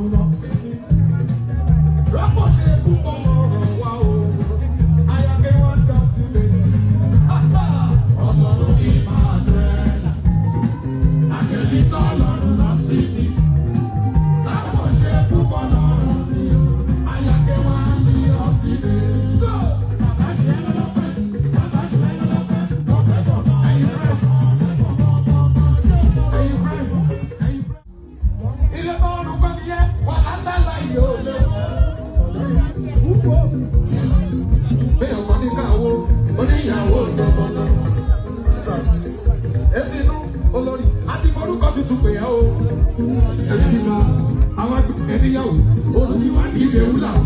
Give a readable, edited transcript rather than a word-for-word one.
ọlọ́run lọ sí mi. Rọ́pò ṣe púpọ̀ ọ̀rọ̀ wa o. Ayáké wọn dọ̀tí létí. Ọlọ́run kì í máa dẹ̀. Àkẹ́lí tọ́ ọlọ́run lọ sí mi. Rọ́pò ṣe púpọ̀ lọ́rọ̀ mi o. Ayáké wọn ní ọtí létí. Oníyàwó tọkọtọ sars etinú olórí àti forúkọ tuntun pè é o. Ẹ̀sìn máa àwọn ẹ̀níyàwó olùdíwádìí ìbẹ̀wò làwọn.